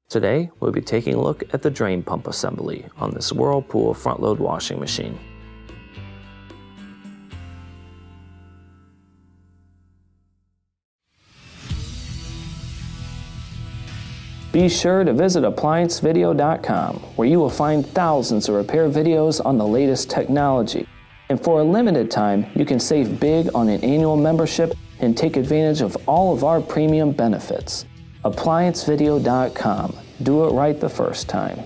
Today, we'll be taking a look at the drain pump assembly on this Whirlpool front-load washing machine. Be sure to visit ApplianceVideo.com, where you will find thousands of repair videos on the latest technology. And for a limited time, you can save big on an annual membership and take advantage of all of our premium benefits. ApplianceVideo.com. Do it right the first time.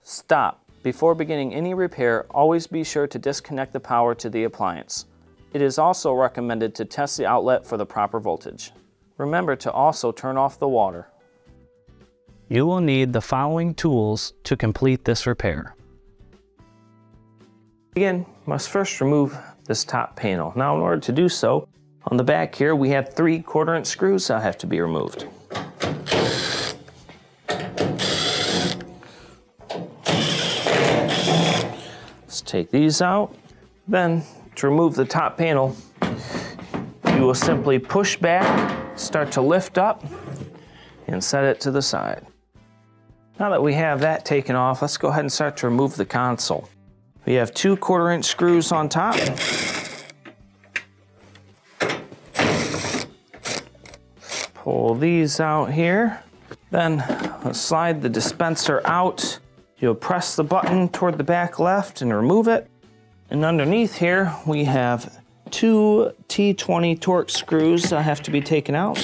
Stop. Before beginning any repair, always be sure to disconnect the power to the appliance. It is also recommended to test the outlet for the proper voltage. Remember to also turn off the water. You will need the following tools to complete this repair. Again, must first remove this top panel. Now in order to do so, on the back here we have 3 1/4-inch screws that have to be removed. Let's take these out. Then to remove the top panel, you will simply push back, start to lift up, and set it to the side. Now that we have that taken off, let's go ahead and start to remove the console. We have 2 1/4-inch screws on top. Pull these out here. Then let's slide the dispenser out. You'll press the button toward the back left and remove it. And underneath here we have 2 T20 Torx screws that have to be taken out.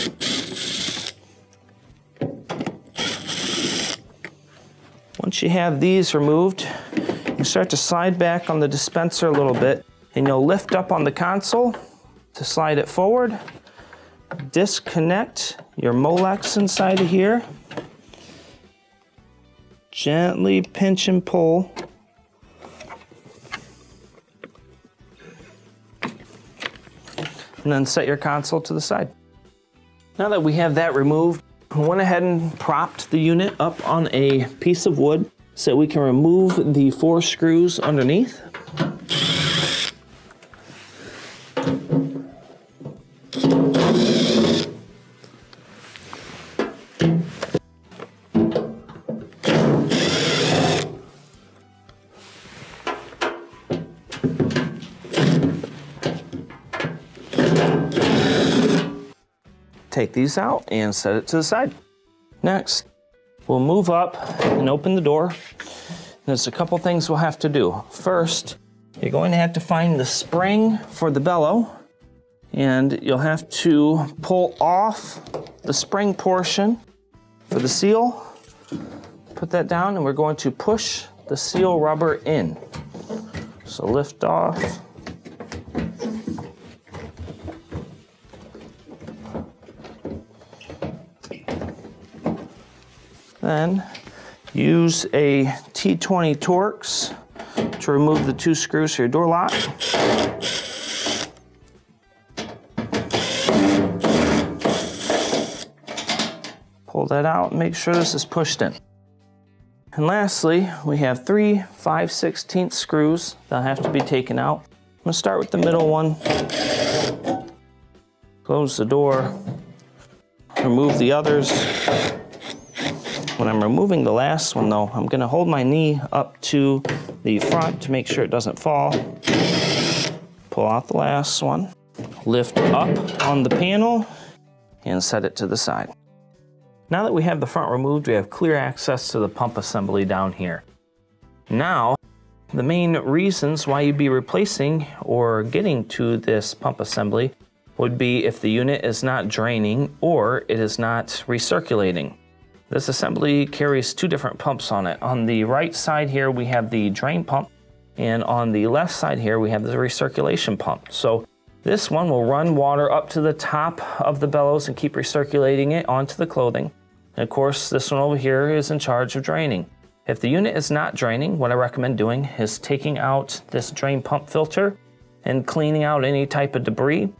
Once you have these removed, you start to slide back on the dispenser a little bit, and you'll lift up on the console to slide it forward. Disconnect your Molex inside of here. Gently pinch and pull. And then set your console to the side. Now that we have that removed, I went ahead and propped the unit up on a piece of wood so we can remove the 4 screws underneath. Take these out and set it to the side. Next, we'll move up and open the door. There's a couple things we'll have to do. First, you're going to have to find the spring for the bellow, and you'll have to pull off the spring portion for the seal. Put that down, and we're going to push the seal rubber in. So lift off. Then use a T20 Torx to remove the 2 screws for your door lock. Pull that out and make sure this is pushed in. And lastly, we have 3 5/16 screws that have to be taken out. I'm going to start with the middle one. Close the door. Remove the others. When I'm removing the last one though, I'm gonna hold my knee up to the front to make sure it doesn't fall. Pull out the last one, lift up on the panel, and set it to the side. Now that we have the front removed, we have clear access to the pump assembly down here. Now, the main reasons why you'd be replacing or getting to this pump assembly would be if the unit is not draining or it is not recirculating. This assembly carries 2 different pumps on it. On the right side here we have the drain pump, and on the left side here we have the recirculation pump. So this one will run water up to the top of the bellows and keep recirculating it onto the clothing. And of course this one over here is in charge of draining. If the unit is not draining, what I recommend doing is taking out this drain pump filter and cleaning out any type of debris.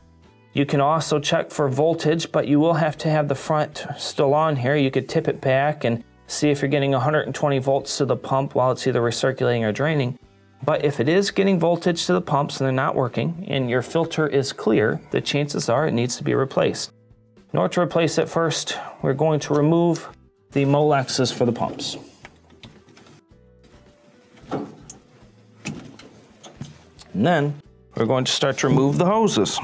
You can also check for voltage, but you will have to have the front still on here. You could tip it back and see if you're getting 120 volts to the pump while it's either recirculating or draining. But if it is getting voltage to the pumps and they're not working and your filter is clear, the chances are it needs to be replaced. In order to replace it first, we're going to remove the Molexes for the pumps. And then we're going to start to remove the hoses.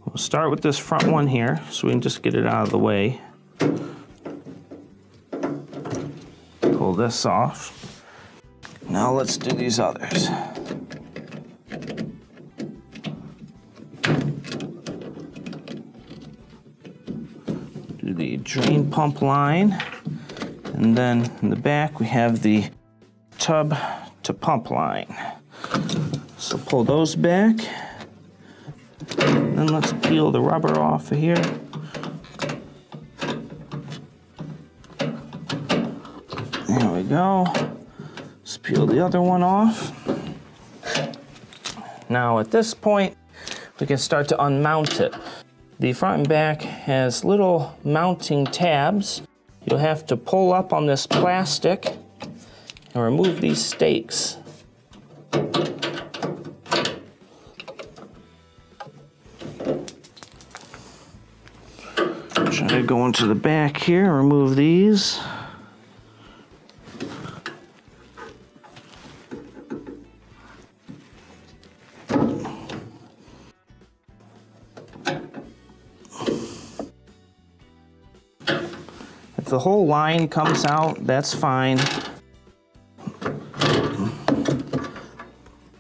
We'll start with this front one here so we can just get it out of the way. Pull this off. Now let's do these others. Do the drain pump line, and then in the back we have the tub to pump line. So pull those back, then let's peel the rubber off of here. There we go. Let's peel the other one off. Now at this point, we can start to unmount it. The front and back has little mounting tabs. You'll have to pull up on this plastic and remove these stakes. Try to go into the back here and remove these. If the whole line comes out, that's fine.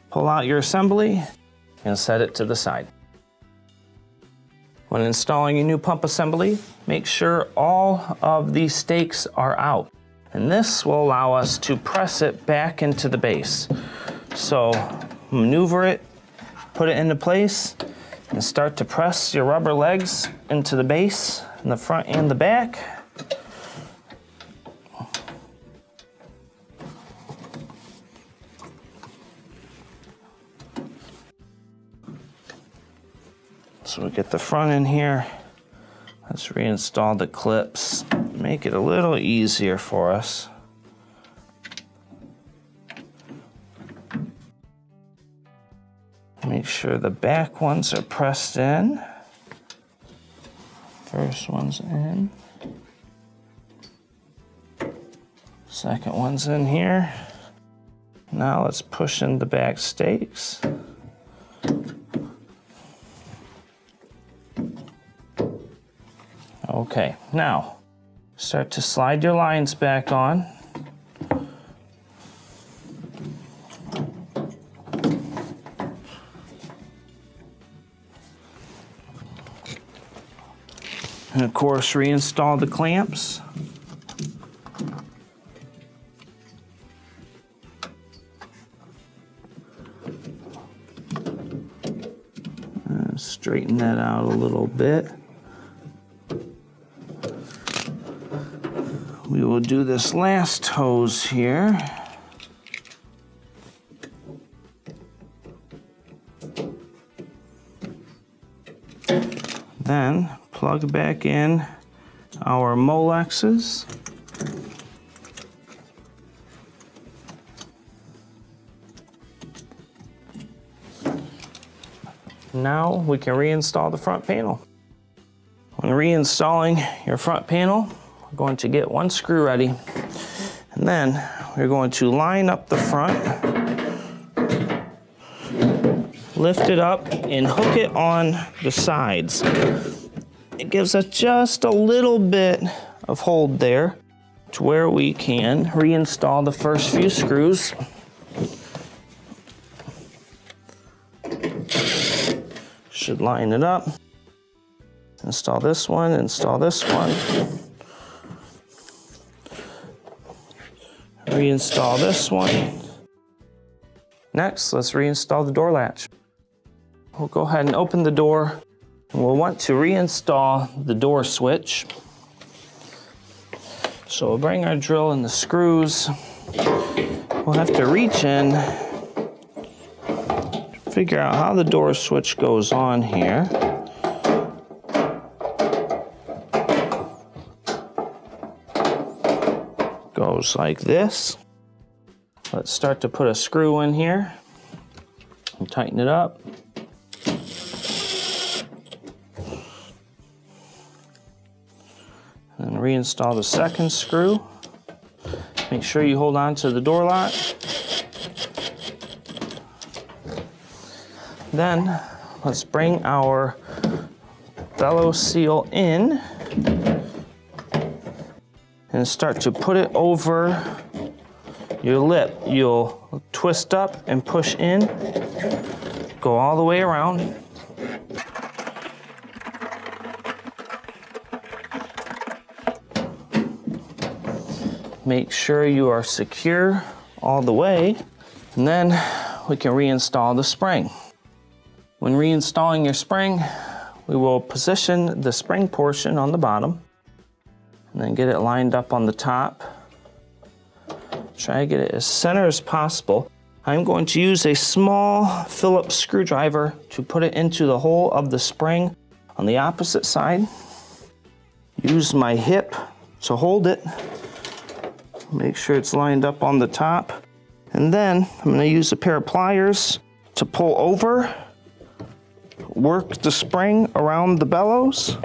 Pull out your assembly and set it to the side. When installing a new pump assembly, make sure all of these stakes are out. And this will allow us to press it back into the base. So maneuver it, put it into place, and start to press your rubber legs into the base in the front and the back. So we get the front in here. Let's reinstall the clips. Make it a little easier for us. Make sure the back ones are pressed in. First one's in. Second one's in here. Now let's push in the back stakes. Okay, now start to slide your lines back on. And of course, reinstall the clamps. Straighten that out a little bit. We will do this last hose here. Then plug back in our Molexes. Now we can reinstall the front panel. When reinstalling your front panel, we're going to get one screw ready, and then we're going to line up the front, lift it up, and hook it on the sides. It gives us just a little bit of hold there to where we can reinstall the first few screws. Should line it up. Install this one, install this one. Reinstall this one. Next, let's reinstall the door latch. We'll go ahead and open the door, and we'll want to reinstall the door switch. So we'll bring our drill and the screws. We'll have to reach in, figure out how the door switch goes on here. Goes like this. Let's start to put a screw in here and tighten it up. And reinstall the second screw. Make sure you hold on to the door lock. Then let's bring our bellow seal in and start to put it over your lip. You'll twist up and push in, go all the way around. Make sure you are secure all the way, and then we can reinstall the spring. When reinstalling your spring, we will position the spring portion on the bottom and then get it lined up on the top. Try to get it as center as possible. I'm going to use a small Phillips screwdriver to put it into the hole of the spring on the opposite side. Use my hip to hold it. Make sure it's lined up on the top. And then I'm going to use a pair of pliers to pull over, work the spring around the bellows.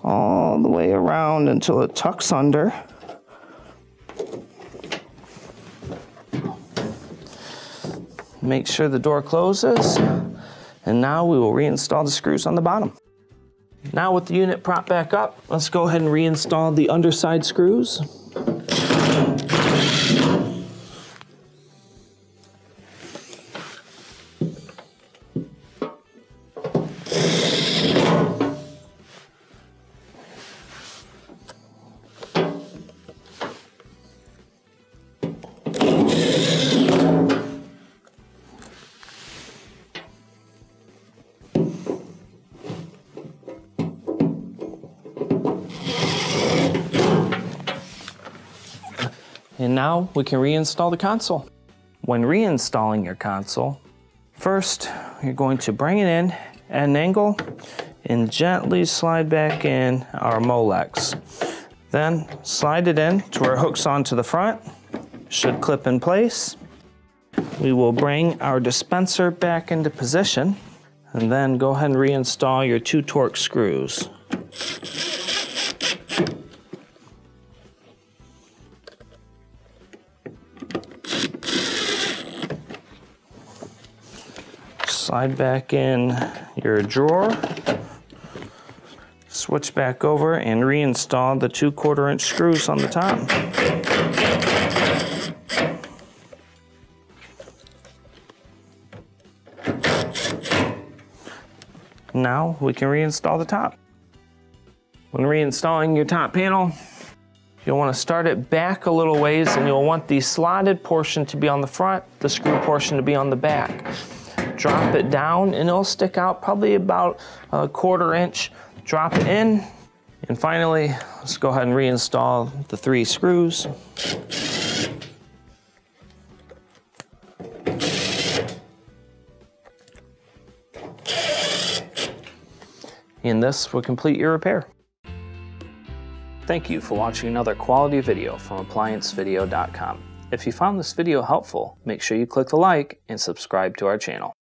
All the way around until it tucks under. Make sure the door closes, and now we will reinstall the screws on the bottom. Now with the unit propped back up, let's go ahead and reinstall the underside screws. And now we can reinstall the console. When reinstalling your console, first you're going to bring it in at an angle and gently slide back in our Molex. Then slide it in to where it hooks onto the front. Should clip in place. We will bring our dispenser back into position and then go ahead and reinstall your 2 Torx screws. Slide back in your drawer, switch back over and reinstall the 2 1/4-inch screws on the top. Now we can reinstall the top. When reinstalling your top panel, you'll want to start it back a little ways, and you'll want the slotted portion to be on the front, the screw portion to be on the back. Drop it down and it'll stick out probably about a 1/4 inch. Drop it in, and finally, let's go ahead and reinstall the 3 screws. And this will complete your repair. Thank you for watching another quality video from ApplianceVideo.com. If you found this video helpful, make sure you click the like and subscribe to our channel.